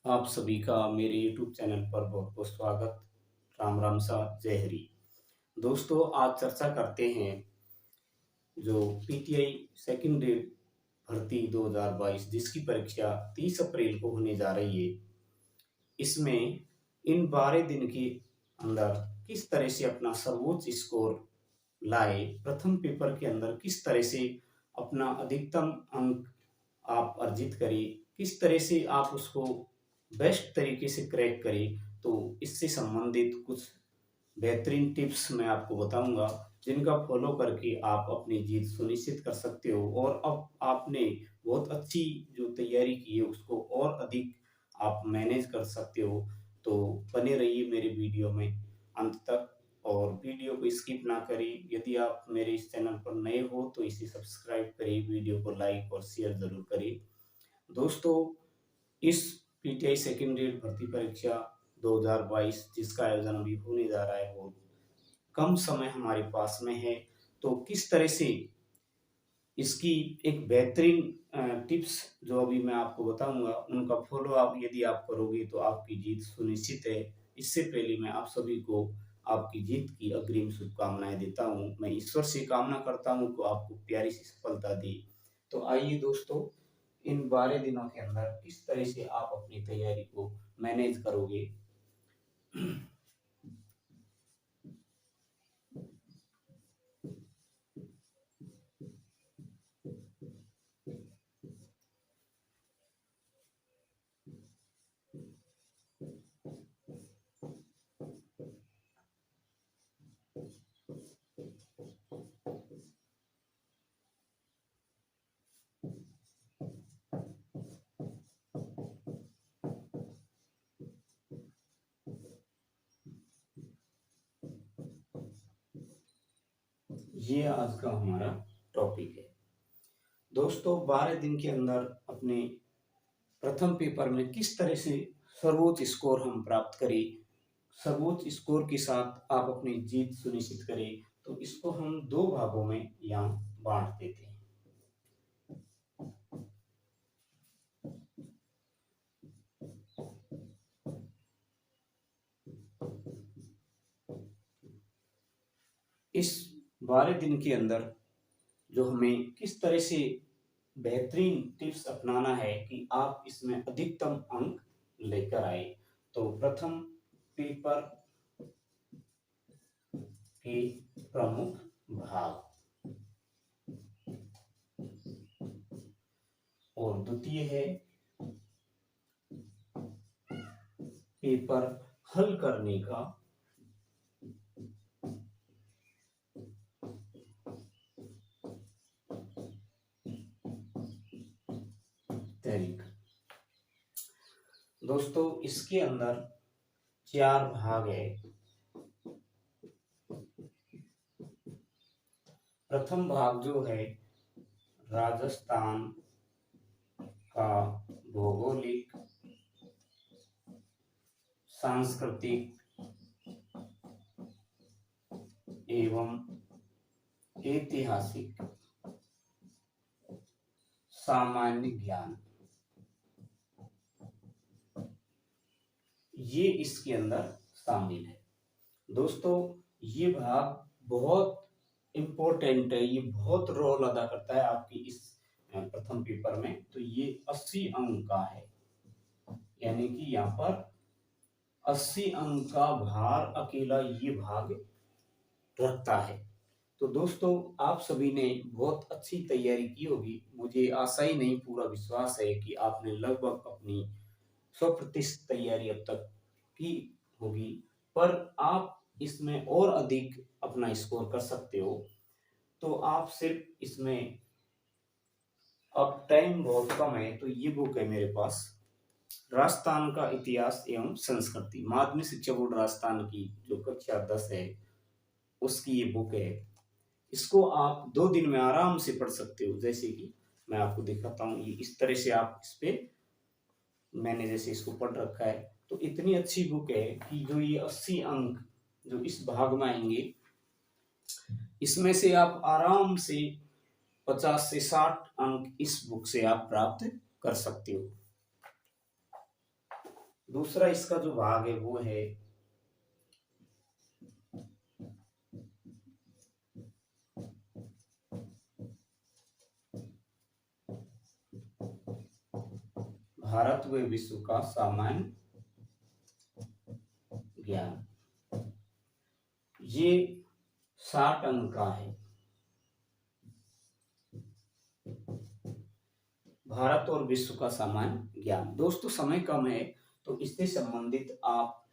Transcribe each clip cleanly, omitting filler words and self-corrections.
आप सभी का मेरे YouTube चैनल पर बहुत बहुत स्वागत। राम राम सा जय हरि। दोस्तों, आज चर्चा करते हैं जो पीटीआई सेकंड ग्रेड भर्ती 2022 जिसकी परीक्षा 30 अप्रैल को होने जा रही है। इसमें इन 12 दिन के अंदर किस तरह से अपना सर्वोच्च स्कोर लाए, प्रथम पेपर के अंदर किस तरह से अपना अधिकतम अंक आप अर्जित करें, किस तरह से आप उसको बेस्ट तरीके से क्रैक करें। तो इससे संबंधित कुछ बेहतरीन टिप्स मैं आपको बताऊंगा, जिनका फॉलो करके आप अपनी जीत सुनिश्चित कर सकते हो और अब आपने बहुत अच्छी जो तैयारी की है उसको और अधिक आप मैनेज कर सकते हो। तो बने रहिए मेरे वीडियो में अंत तक और वीडियो को स्किप ना करें। यदि आप मेरे इस चैनल पर नए हो तो इसे सब्सक्राइब करें, वीडियो को लाइक और शेयर जरूर करें। दोस्तों, इस पीटीआई सेकंड ग्रेड भर्ती परीक्षा 2022 जिसका आयोजन अभी होने जा रहा है, वो कम समय हमारे पास में है। तो किस तरह से इसकी एक बेहतरीन टिप्स जो अभी मैं आपको बताऊंगा, उनका फॉलो आप यदि आप करोगे तो आपकी जीत सुनिश्चित है। इससे पहले मैं आप सभी को आपकी जीत की अग्रिम शुभकामनाएं देता हूं। मैं ईश्वर से कामना करता हूं कि आपको प्यारी सी सफलता दे। तो आइए दोस्तों, इन 12 दिनों के अंदर किस तरह से आप अपनी तैयारी को मैनेज करोगे। ये आज का हमारा टॉपिक है। दोस्तों, 12 दिन के अंदर अपने प्रथम पेपर में किस तरह से सर्वोच्च स्कोर हम प्राप्त करें, सर्वोच्च स्कोर के साथ आप अपनी जीत सुनिश्चित करें। तो इसको हम दो भागों में यहाँ बांट देते हैं। इस 12 दिन के अंदर जो हमें किस तरह से बेहतरीन टिप्स अपनाना है कि आप इसमें अधिकतम अंक लेकर आए। तो प्रथम पेपर के प्रमुख भाग और द्वितीय है पेपर हल करने का तरीका। दोस्तों, इसके अंदर 4 भाग है। प्रथम भाग जो है राजस्थान का भौगोलिक, सांस्कृतिक एवं ऐतिहासिक सामान्य ज्ञान, ये इसके अंदर शामिल है। दोस्तों, ये भाग बहुत इम्पोर्टेंट है, ये बहुत रोल अदा करता है आपकी इस प्रथम पेपर में। तो ये 80 अंक का है, यानी कि यहाँ पर 80 अंक का भार अकेला ये भाग रखता है। तो दोस्तों, आप सभी ने बहुत अच्छी तैयारी की होगी। मुझे आशा ही नहीं, पूरा विश्वास है कि आपने लगभग अपनी 100% तैयारी अब तक की होगी। पर आप इसमें और अधिक अपना स्कोर कर सकते हो। तो आप सिर्फ इसमें, अब टाइम बहुत कम है, तो ये बुक है मेरे पास, राजस्थान का इतिहास एवं संस्कृति, माध्यमिक शिक्षा बोर्ड राजस्थान की जो कक्षा 10 है उसकी ये बुक है। इसको आप 2 दिन में आराम से पढ़ सकते हो। जैसे कि मैं आपको दिखाता हूँ, ये इस तरह से आप इस पे, मैंने जैसे इसको पढ़ रखा है। तो इतनी अच्छी बुक है कि जो ये 80 अंक जो इस भाग में आएंगे, इसमें से आप आराम से 50 से 60 अंक इस बुक से आप प्राप्त कर सकते हो। दूसरा इसका जो भाग है वो है भारत व विश्व का सामान्य ज्ञान। ये 60 अंक का है। भारत और विश्व का सामान्य ज्ञान। दोस्तों समय कम है तो इससे संबंधित आप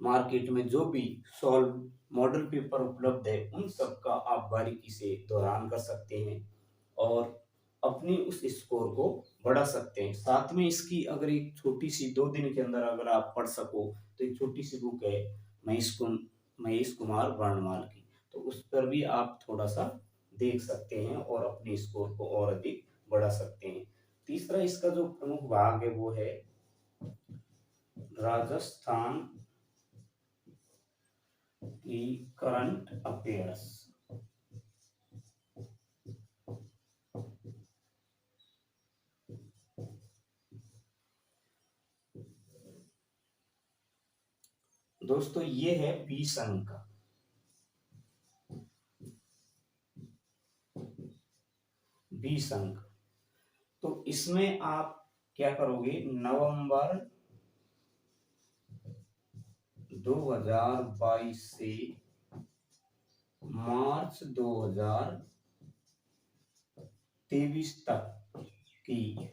मार्केट में जो भी सॉल्व मॉडल पेपर उपलब्ध है उन सब का आप बारीकी से दोहरान कर सकते हैं और अपनी उस स्कोर को बढ़ा सकते हैं। साथ में इसकी अगर एक छोटी सी 2 दिन के अंदर अगर आप पढ़ सको तो एक छोटी सी बुक है महेश कुमार वर्णमाल की, तो उस पर भी आप थोड़ा सा देख सकते हैं और अपने स्कोर को और अधिक बढ़ा सकते हैं। तीसरा इसका जो प्रमुख भाग है वो है राजस्थान की करंट अफेयर्स। दोस्तों ये है 20 अंक का। 20 अंक। तो इसमें आप क्या करोगे, नवंबर 2022 से मार्च 2023 तक की,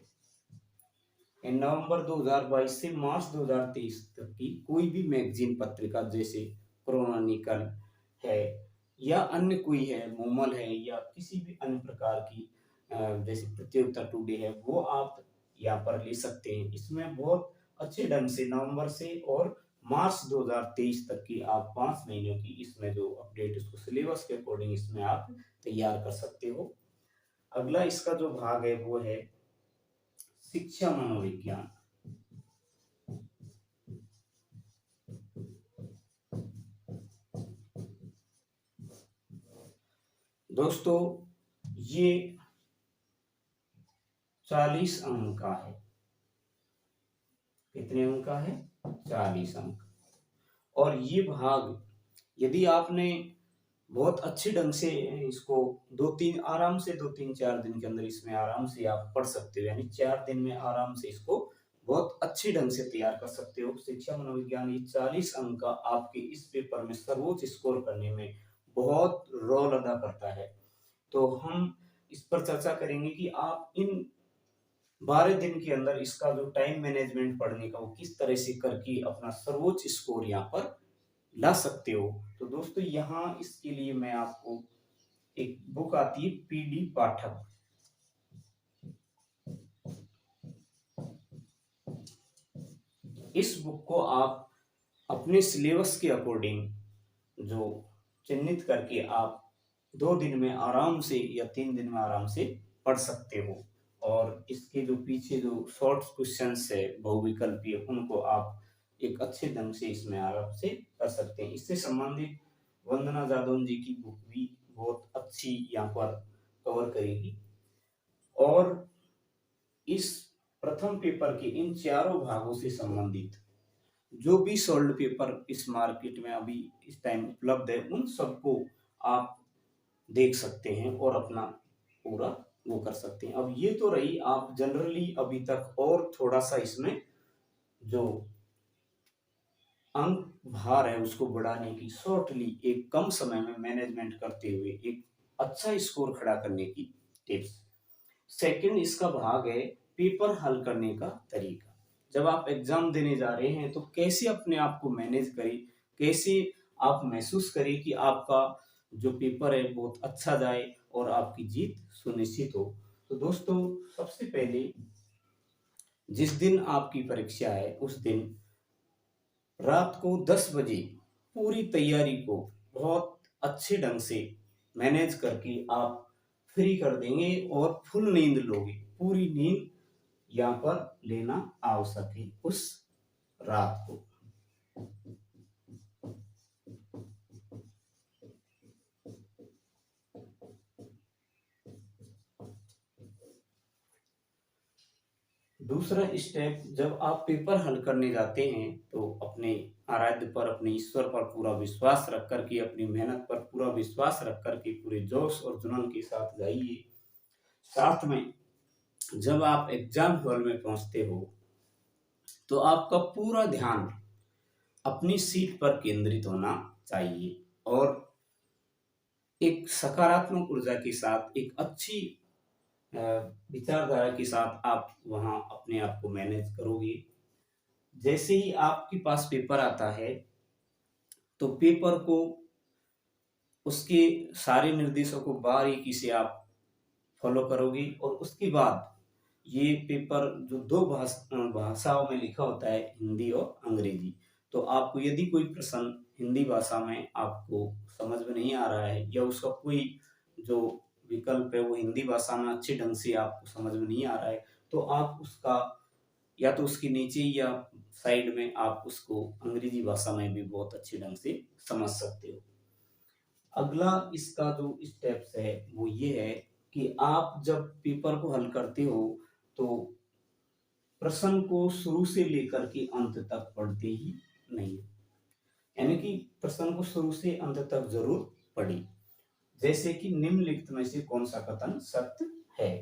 नवंबर 2022 से मार्च 2023 तक की कोई भी मैगजीन पत्रिका जैसे क्रॉनिकल है या अन्य कोई है, मोमल है या किसी भी अन्य प्रकार की जैसे प्रतियोगिता टुडे है, वो आप यहाँ पर ले सकते हैं। इसमें बहुत अच्छे ढंग से नवंबर से और मार्च 2023 तक की आप 5 महीनों की इसमें जो अपडेट उसको सिलेबस के अकॉर्डिंग इसमें आप तैयार कर सकते हो। अगला इसका जो भाग है वो है शिक्षा मनोविज्ञान। दोस्तों ये 40 अंक का है। कितने अंक का है? 40 अंक। और ये भाग यदि आपने बहुत अच्छे ढंग से इसको 2-3 4 दिन के अंदर इसमें आराम से आप पढ़ सकते हो, यानी 4 दिन में आराम से इसको बहुत अच्छे ढंग से तैयार कर सकते हो। शिक्षा मनोविज्ञान ये 40 अंक का आपके इस पेपर में सर्वोच्च स्कोर करने में बहुत रोल अदा करता है। तो हम इस पर चर्चा करेंगे कि आप इन 12 दिन के अंदर इसका जो टाइम मैनेजमेंट पढ़ने का वो किस तरह से करके अपना सर्वोच्च स्कोर यहाँ पर ला सकते हो। तो दोस्तों यहाँ इसके लिए मैं आपको एक बुक आती है पीडी पाठक, इस बुक को आप अपने सिलेबस के अकॉर्डिंग जो चिन्हित करके आप 2 दिन में आराम से या 3 दिन में आराम से पढ़ सकते हो। और इसके जो पीछे जो शॉर्ट क्वेश्चंस है बहुविकल्पीय उनको आप एक अच्छे ढंग से इसमें आराम से कर सकते हैं। इससे संबंधित वंदना जादौन जी की बुक भी बहुत अच्छी यहाँ पर कवर करेगी। और इस प्रथम पेपर के इन चारों भागों से संबंधित जो भी सोल्ड पेपर इस मार्केट में अभी इस टाइम उपलब्ध है उन सबको आप देख सकते हैं और अपना पूरा वो कर सकते हैं। अब ये तो रही आप जनरली अभी तक और थोड़ा सा इसमें जो अंक भार है उसको बढ़ाने की, शॉर्टली एक कम समय में मैनेजमेंट करते हुए एक अच्छा स्कोर खड़ा करने की टिप्स। सेकंड इसका भाग है पेपर हल करने का तरीका। जब आप एग्जाम देने जा रहे हैं तो कैसे अपने आप को मैनेज करें, कैसे आप महसूस करें कि आपका जो पेपर है बहुत अच्छा जाए और आपकी जीत सुनिश्चित हो। तो दोस्तों सबसे पहले जिस दिन आपकी परीक्षा है उस दिन रात को 10 बजे पूरी तैयारी को बहुत अच्छे ढंग से मैनेज करके आप फ्री कर देंगे और फुल नींद लोगे। पूरी नींद यहाँ पर लेना आवश्यक है उस रात को। दूसरा स्टेप, जब आप पेपर हल करने जाते हैं तो अपने आराध्य पर, अपने ईश्वर पर पूरा विश्वास रख कर के, अपनी मेहनत पर पूरा विश्वास रख कर के पूरे जोश और जुनून के साथ जाइए। साथ में जब आप एग्जाम हॉल में पहुंचते हो तो आपका पूरा ध्यान अपनी सीट पर केंद्रित होना चाहिए और एक सकारात्मक ऊर्जा के साथ, एक अच्छी अ, विचारधारा के साथ आप वहाँ अपने आप को मैनेज करोगे। जैसे ही आपके पास पेपर आता है तो पेपर को, उसके सारे निर्देशों को बारीकी से आप फॉलो करोगे और उसके बाद ये पेपर जो दो भाषाओं में लिखा होता है, हिंदी और अंग्रेजी, तो आपको यदि कोई प्रश्न हिंदी भाषा में आपको समझ में नहीं आ रहा है या उसका कोई जो विकल्प है वो हिंदी भाषा में अच्छे ढंग से आपको समझ में नहीं आ रहा है, तो आप उसका या तो उसके नीचे या साइड में आप उसको अंग्रेजी भाषा में भी बहुत अच्छे ढंग से समझ सकते हो। अगला इसका जो स्टेप्स है वो ये है कि आप जब पेपर को हल करते हो तो प्रश्न को शुरू से लेकर के अंत तक पढ़ते ही नहीं, यानी कि प्रश्न को शुरू से अंत तक जरूर पढ़ी। जैसे कि निम्नलिखित में से कौन सा कथन सत्य है,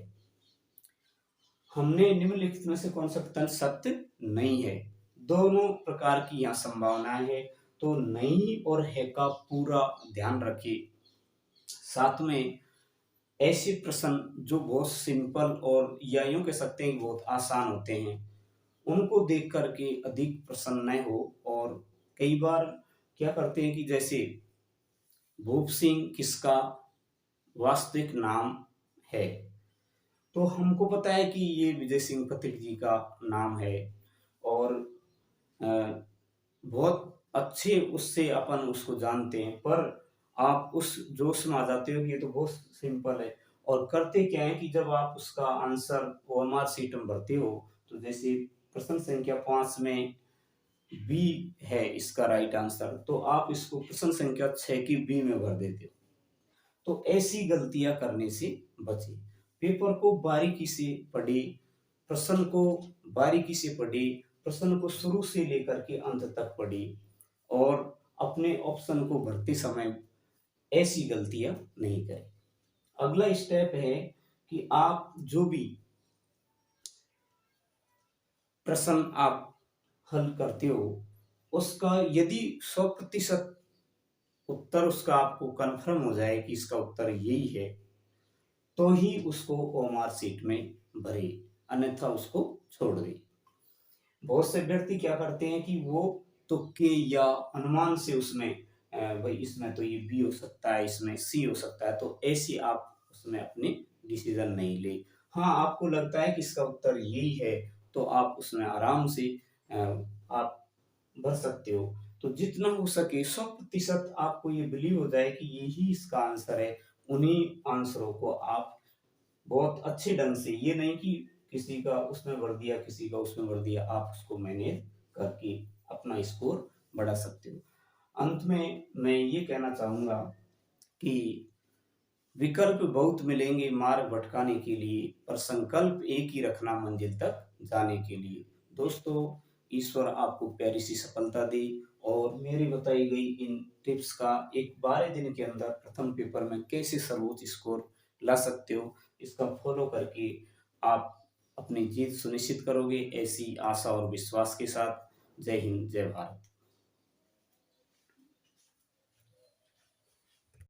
हमने निम्नलिखित में से कौन सा कथन सत्य नहीं है, दोनों प्रकार की यहाँ संभावनाएं है, तो नहीं और है का पूरा ध्यान रखिए। साथ में ऐसे प्रश्न जो बहुत सिंपल और या यूं कह सकते हैं बहुत आसान होते हैं, उनको देख करके अधिक प्रसन्न न हो। और कई बार क्या करते हैं कि जैसे भूप सिंह किसका वास्तविक नाम है, तो हमको पता है कि ये विजय सिंह पथिक जी का नाम है और अ, बहुत अच्छे उससे अपन उसको जानते हैं, पर आप उस जोश में आ जाते हो कि ये तो बहुत सिंपल है। और करते क्या है कि जब आप उसका आंसर ओएमआर सीट में भरते हो, तो जैसे प्रश्न संख्या 5 में बी है इसका राइट आंसर, तो आप इसको प्रश्न संख्या 6 की बी में भर देते हो। तो ऐसी गलतियां करने से बचे। पेपर को बारीकी से पढ़े, प्रश्न को बारीकी से पढ़े, प्रश्न को शुरू से लेकर के अंत तक पढ़े और अपने ऑप्शन को भरते समय ऐसी गलतियां नहीं करें। अगला स्टेप है कि आप जो भी प्रश्न आप हल करते हो उसका यदि 100% उत्तर उसका आपको कंफर्म हो जाए कि इसका उत्तर यही है, तो ही उसको ओएमआर सीट में भरे, अन्यथा उसको छोड़ दे। बहुत से व्यक्ति क्या करते हैं कि वो तुक्के या अनुमान से उसमें भाई इसमें तो ये बी हो सकता है, इसमें सी हो सकता है, तो ऐसी आप उसमें अपनी डिसीजन नहीं ले। हाँ, आपको लगता है कि इसका उत्तर यही है, तो आप उसमें आराम से आप भर सकते हो। तो जितना हो सके 100% आपको ये बिलीव हो जाए कि यही इसका आंसर है, उन्हीं आंसरों को आप बहुत अच्छे ढंग से, ये नहीं कि किसी का उसमें भर दिया, किसी का उसमें भर दिया, आप उसको मैनेज करके अपना स्कोर बढ़ा सकते हो। अंत में मैं ये कहना चाहूंगा कि विकल्प बहुत मिलेंगे मार्ग भटकाने के लिए, पर संकल्प एक ही रखना मंजिल तक जाने के लिए। दोस्तों, ईश्वर आपको प्यारी सी सफलता दे और मेरी बताई गई इन टिप्स का एक 12 दिन के अंदर प्रथम पेपर में कैसे सर्वोच्च स्कोर ला सकते हो, इसका फॉलो करके आप अपनी जीत सुनिश्चित करोगे, ऐसी आशा और विश्वास के साथ। जय हिंद, जय भारत।